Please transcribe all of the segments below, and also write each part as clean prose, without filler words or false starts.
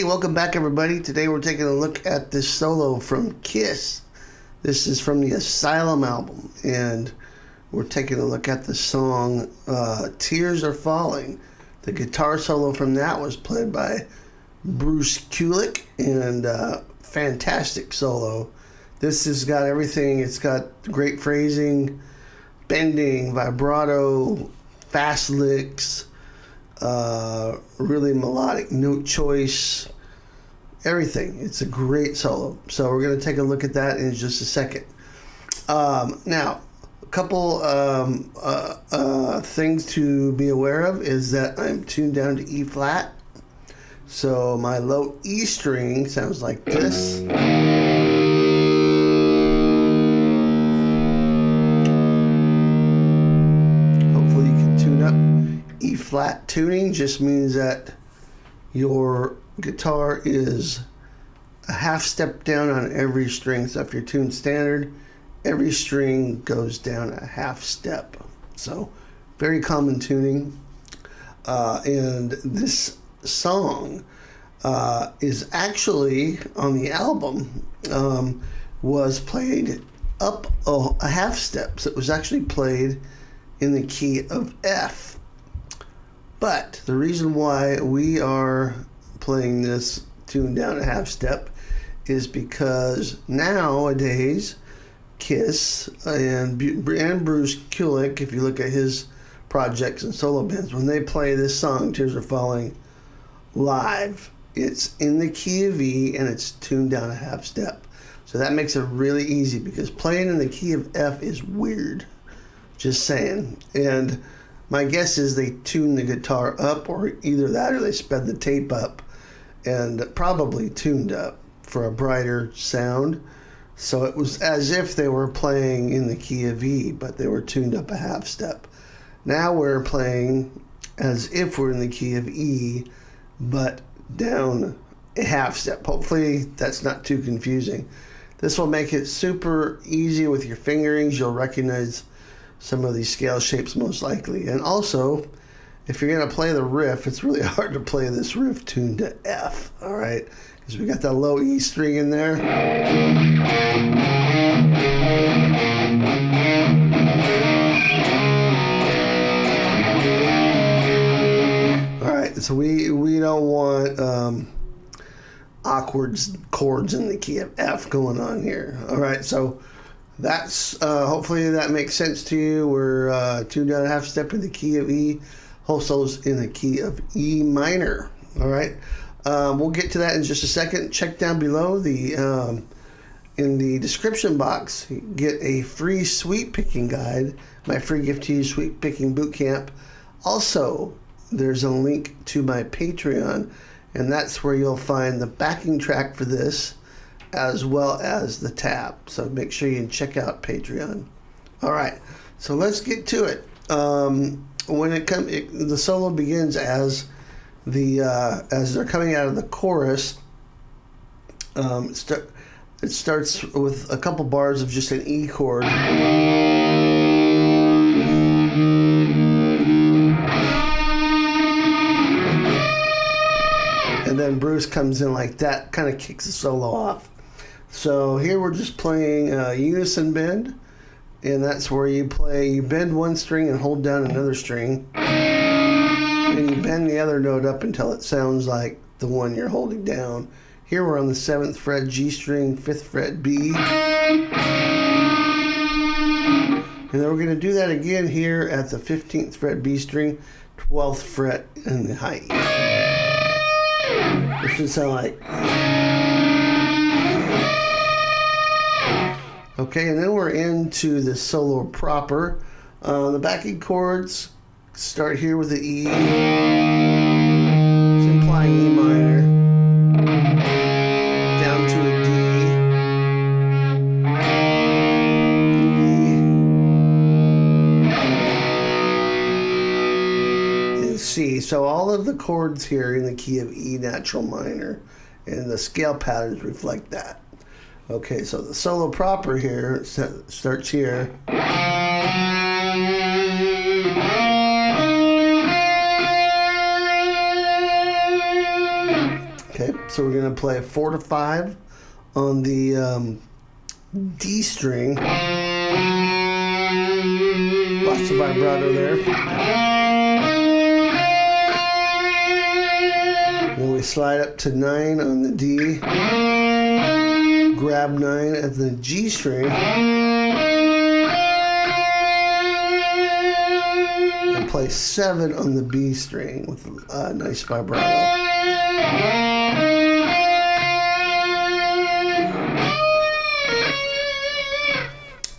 welcome back everybody. Today we're taking a look at this solo from Kiss. This is from the Asylum album, and we're taking a look at the song Tears Are Falling. The guitar solo from that was played by Bruce Kulick, and fantastic solo. This has got everything. It's got great phrasing, bending, vibrato, fast licks, really melodic note choice, everything. It's a great solo. So we're going to take a look at that in just a second. Now, a couple things to be aware of is that I'm tuned down to E flat. So my low E string sounds like this. Flat tuning just means that your guitar is a half step down on every string. So if you're tuned standard, every string goes down a half step. So very common tuning. And this song is actually on the album, was played up a half step. So it was actually played in the key of F. But the reason why we are playing this tuned down a half step is because nowadays Kiss and Bruce Kulick, if you look at his projects and solo bands, when they play this song, Tears Are Falling, live, it's in the key of E and it's tuned down a half step. So that makes it really easy, because playing in the key of F is weird. Just saying. And my guess is they tuned the guitar up, or either that or they sped the tape up and probably tuned up for a brighter sound. So it was as if they were playing in the key of E, but they were tuned up a half step. Now we're playing as if we're in the key of E, but down a half step. Hopefully that's not too confusing. This will make it super easy with your fingerings. You'll recognize some of these scale shapes most likely. And also, if you're going to play the riff, it's really hard to play this riff tuned to F, all right? Because we got that low E string in there. All right, so we don't want awkward chords in the key of F going on here. All right, so that's hopefully that makes sense to you. We're tuned down a half step in the key of E, whole solo's in the key of E minor. All right, we'll get to that in just a second. Check down below the in the description box. You get a free sweet picking guide, my free gift to you, Sweet Picking Bootcamp. Also, there's a link to my Patreon, and that's where you'll find the backing track for this, as well as the tab. So make sure you check out Patreon. All right, so let's get to it. When the solo begins as they're coming out of the chorus. It starts with a couple bars of just an E chord. And then Bruce comes in like that, kind of kicks the solo off. So here we're just playing unison bend, and that's where you bend one string and hold down another string, and you bend the other note up until it sounds like the one you're holding down. Here we're on the 7th fret G string, 5th fret B. And then we're going to do that again here at the 15th fret B string, 12th fret in the high E. This should sound like... Okay, and then we're into the solo proper. The backing chords start here with the E. It's implying E minor. Down to a D. E. And C. So all of the chords here in the key of E natural minor, and the scale patterns reflect that. Okay, so the solo proper here starts here. Okay, So we're going to play 4 to 5 on the D string. Lots of vibrato there. Then we slide up to 9 on the D. Grab 9 at the G string. And play 7 on the B string with a nice vibrato.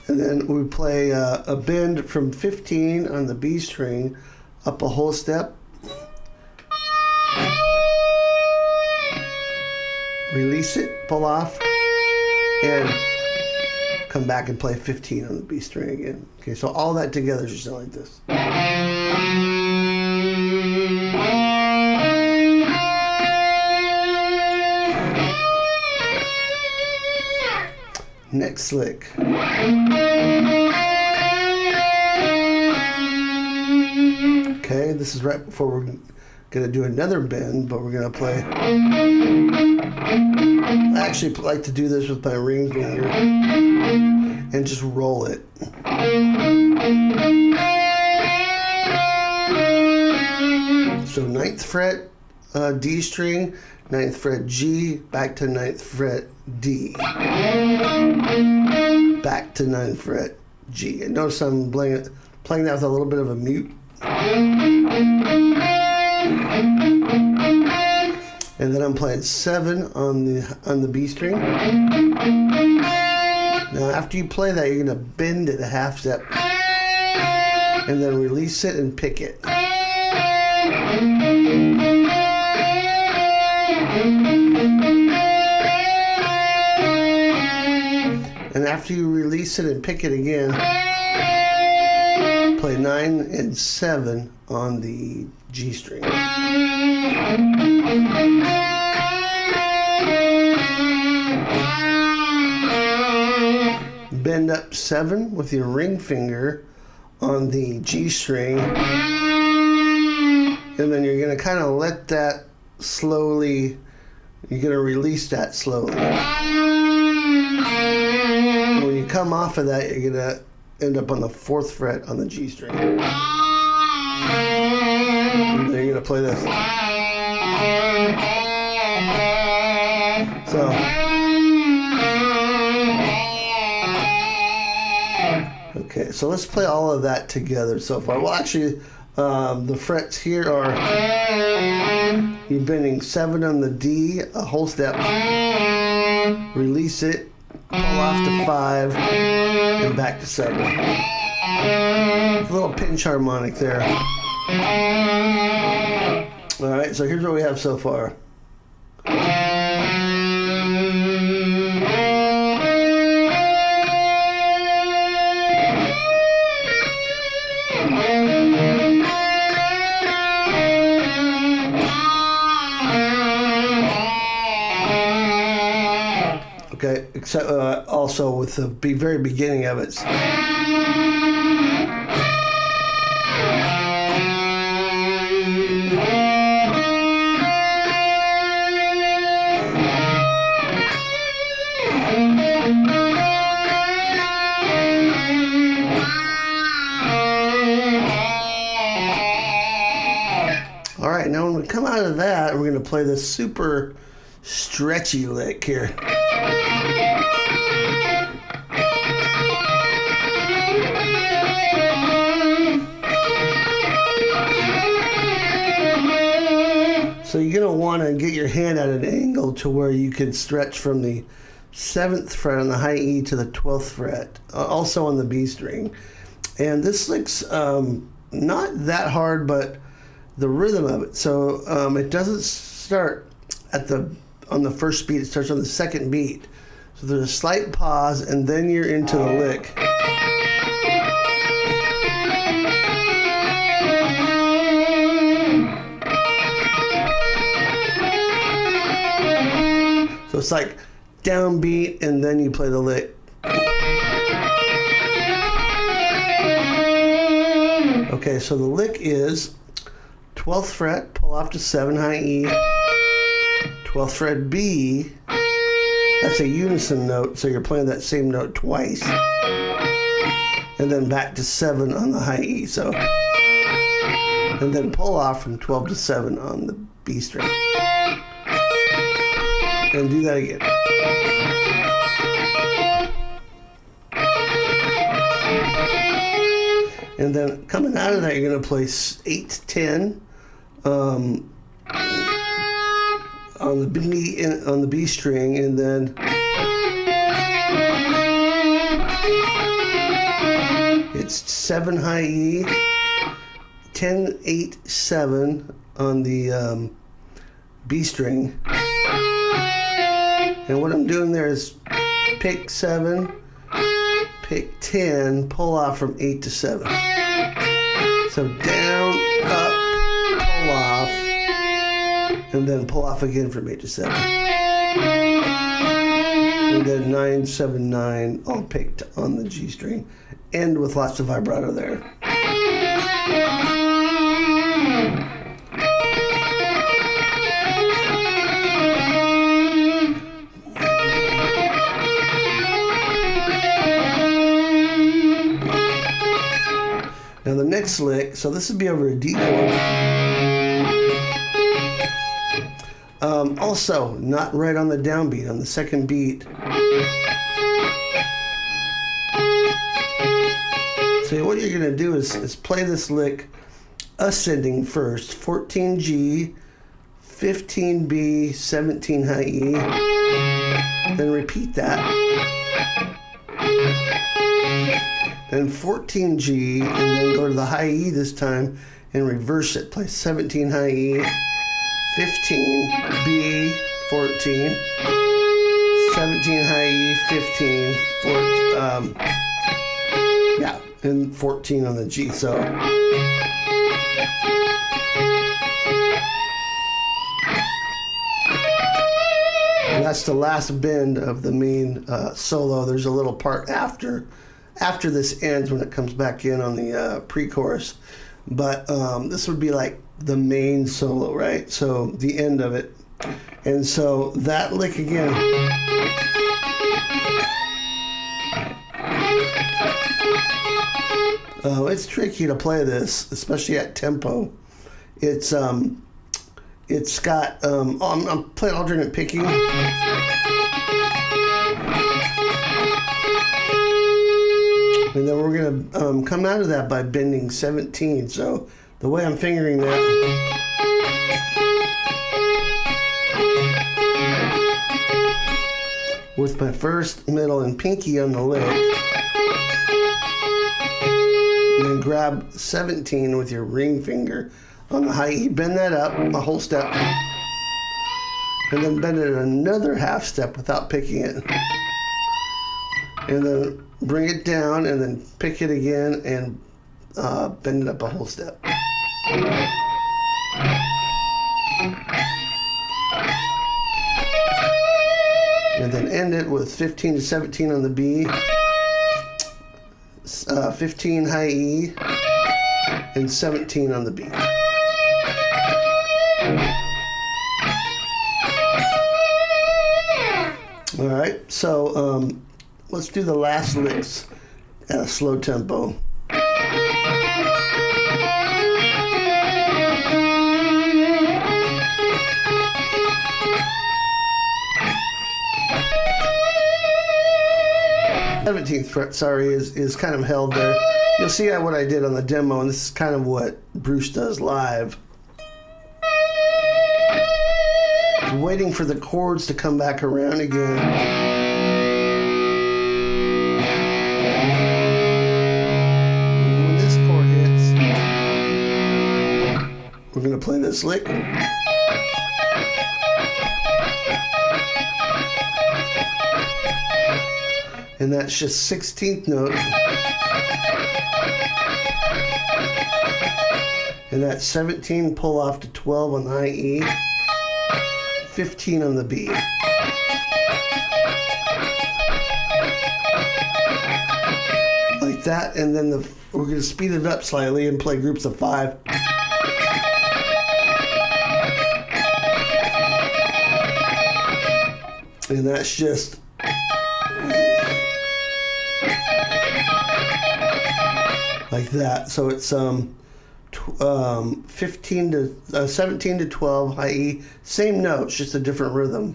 And then we play a bend from 15 on the B string up a whole step. Release it, pull off, and come back and play 15 on the B string again. Okay, so all that together should sound like this. Next lick. Okay, this is right before we're going to do another bend, but we're going to play. I actually like to do this with my ring finger and just roll it. So 9th fret D string, 9th fret G, back to 9th fret D, back to 9th fret G. And notice I'm playing that with a little bit of a mute. And then I'm playing 7 on the B string. Now after you play that, you're going to bend it a half step and then release it and pick it. And after you release it and pick it again, play 9 and 7 on the G string. Bend up 7 with your ring finger on the G string, and then you're going to kind of let that slowly, you're going to release that slowly. When you come off of that, you're going to end up on the 4th fret on the G string. And then you're going to play this. So, okay, so let's play all of that together so far. Well, actually, the frets here are, you're bending 7 on the D, a whole step, release it, pull off to 5, and back to 7. A little pinch harmonic there. All right, so here's what we have so far. Okay, except also with the very beginning of it. All right, now when we come out of that, we're going to play this super stretchy lick here. So you're going to want to get your hand at an angle to where you can stretch from the 7th fret on the high E to the 12th fret, also on the B string. And this lick's not that hard, but the rhythm of it. So it doesn't start on the first beat, it starts on the second beat. So there's a slight pause, and then you're into the lick. So it's like downbeat, and then you play the lick. Okay, so the lick is 12th fret, pull off to 7 high E, 12th fret B, that's a unison note, so you're playing that same note twice. And then back to 7 on the high E, so. And then pull off from 12 to 7 on the B string. And do that again. And then coming out of that, you're going to play 8, 10 on the B string, and then it's 7 high E, 10, 8, 7 on the B string. And what I'm doing there is pick 7, pick 10, pull off from 8 to 7. So down, up, pull off, and then pull off again from 8 to 7. And then 9, 7, 9, all picked on the G string. End with lots of vibrato there. Now the next lick, so this would be over a D chord. Also, not right on the downbeat, on the second beat. So what you're going to do is play this lick ascending first. 14G, 15B, 17 high E. Then repeat that. Then 14G, and then go to the high E this time and reverse it. Play 17 high E, 15, B, 14, 17 high E, 15, 14, yeah, and 14 on the G. So, and that's the last bend of the main solo. There's a little part after this ends when it comes back in on the pre-chorus. But this would be like the main solo, right? So the end of it. And so that lick again. It's tricky to play this, especially at tempo. It's got, I'm playing alternate picking. And then we're going to come out of that by bending 17. So the way I'm fingering that, with my first, middle, and pinky on the lick, and then grab 17 with your ring finger on the high E, bend that up a whole step, and then bend it another half step without picking it. And then bring it down, and then pick it again, and bend it up a whole step. And then end it with 15 to 17 on the B, 15 high E, and 17 on the B. All right, so let's do the last licks at a slow tempo. Seventeenth fret, sorry, is kind of held there. You'll see what I did on the demo, and this is kind of what Bruce does live. He's waiting for the chords to come back around again. We're going to play this lick. And that's just 16th note. And that's 17 pull off to 12 on the high E, 15 on the B. Like that, and then we're going to speed it up slightly and play groups of 5. And that's just like that. So it's 17 to 12 high E, same notes, just a different rhythm.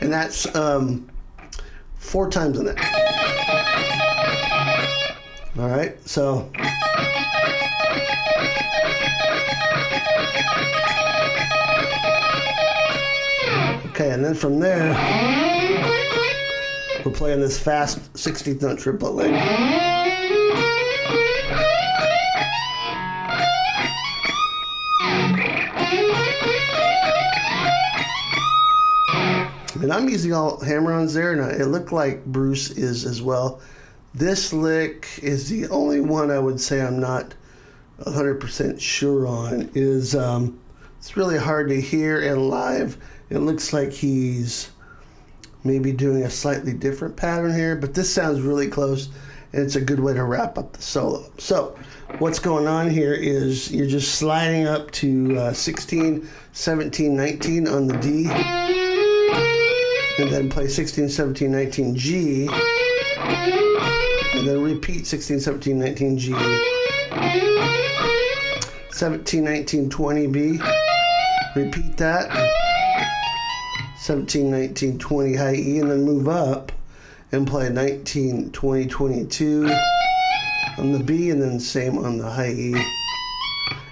And that's 4 times in it. All right, so okay, and then from there, we're playing this fast 16th note triplet lick. And I'm using all hammer-ons there, and it looked like Bruce is as well. This lick is the only one I would say I'm not 100% sure on. It's really hard to hear and live. It looks like he's maybe doing a slightly different pattern here, but this sounds really close, and it's a good way to wrap up the solo. So what's going on here is you're just sliding up to 16, 17, 19 on the D, and then play 16, 17, 19 G, and then repeat 16, 17, 19 G, 17, 19, 20 B, repeat that, 17, 19, 20 high E, and then move up and play 19, 20, 22 on the B, and then same on the high E. And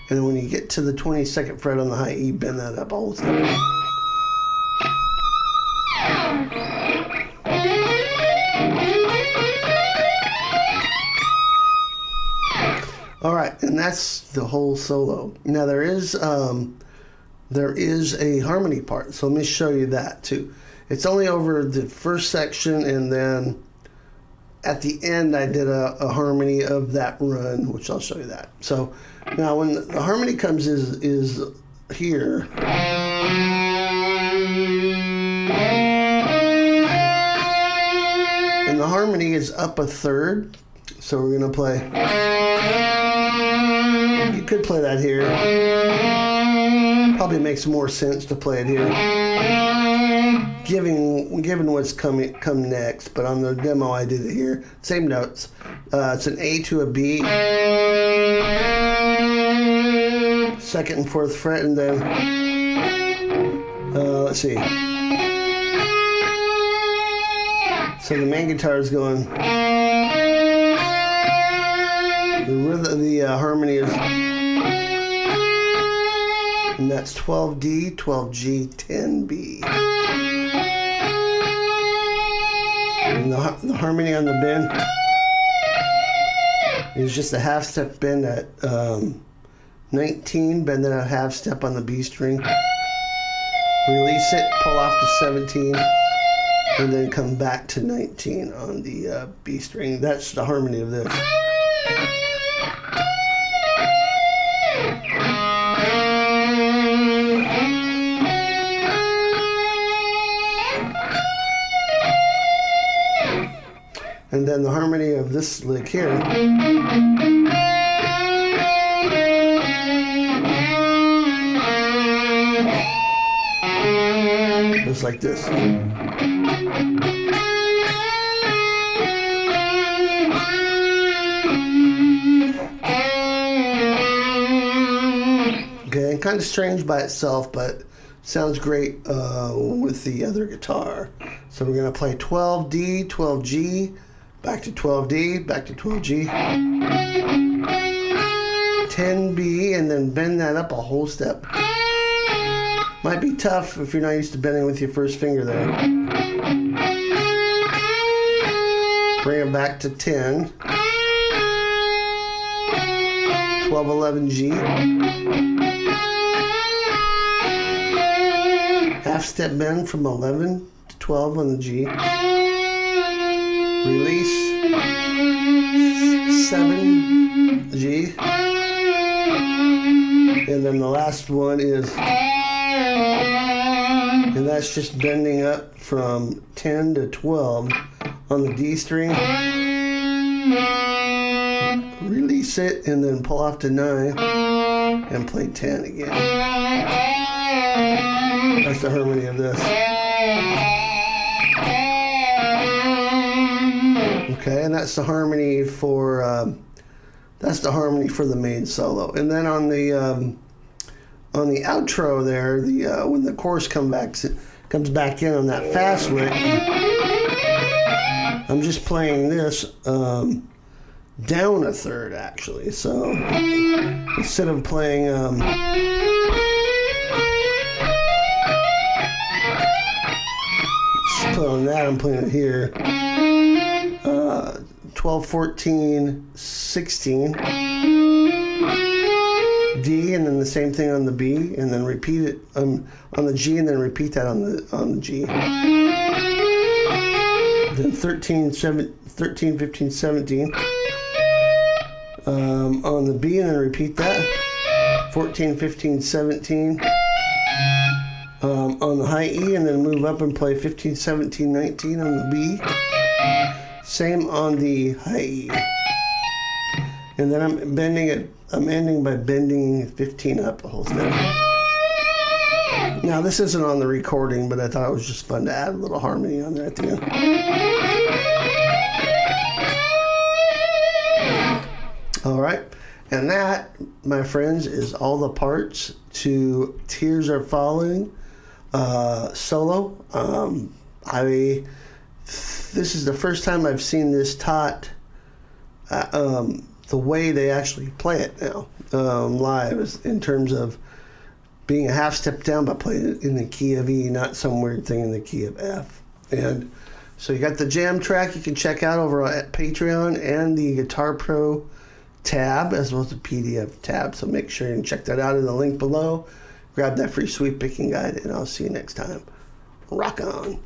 then when you get to the 22nd fret on the high E, bend that up all the time. All right, and that's the whole solo. Now there is a harmony part, so let me show you that too. It's only over the first section, and then at the end I did a harmony of that run, which I'll show you that. So now when the harmony comes is here. And the harmony is up a third, so we're gonna play. You could play that here. Probably makes more sense to play it here, given what's come next. But on the demo, I did it here. Same notes. It's an A to a B, 2nd and 4th fret, and then let's see. So the main guitar is going. The harmony is, and that's 12D, 12G, 10B. And the harmony on the bend is just a half step bend at 19, bend then a half step on the B string, release it, pull off to 17, and then come back to 19 on the B string. That's the harmony of this. And then the harmony of this lick here just like this. Okay, kind of strange by itself, but sounds great with the other guitar. So we're going to play 12D, 12G, back to 12D, back to 12G, 10B, and then bend that up a whole step. Might be tough if you're not used to bending with your first finger there. Bring it back to 10, 12, 11G, half step bend from 11 to 12 on the G. Release 7G, and then the last one is, and that's just bending up from 10 to 12 on the D string, release it, and then pull off to 9 and play 10 again. That's the harmony of this. Okay, and that's the harmony for the main solo. And then on the outro there, when the chorus comes back in on that fast lick, I'm just playing this down a third, actually. So instead of playing on that, I'm playing it here. 12, 14, 16 D, and then the same thing on the B, and then repeat it on the G, and then repeat that on the G. Then 13, 15, 17 on the B, and then repeat that. 14, 15, 17 on the high E, and then move up and play 15, 17, 19 on the B. Same on the high E. And then I'm ending by bending 15 up the whole thing. Now this isn't on the recording, but I thought it was just fun to add a little harmony on there at the end. All right. And that, my friends, is all the parts to Tears Are Falling solo. This is the first time I've seen this taught the way they actually play it now live, in terms of being a half step down but playing it in the key of E, not some weird thing in the key of F. And so you got the jam track you can check out over at Patreon, and the Guitar Pro tab, as well as the PDF tab. So make sure you check that out in the link below. Grab that free sweep picking guide, and I'll see you next time. Rock on.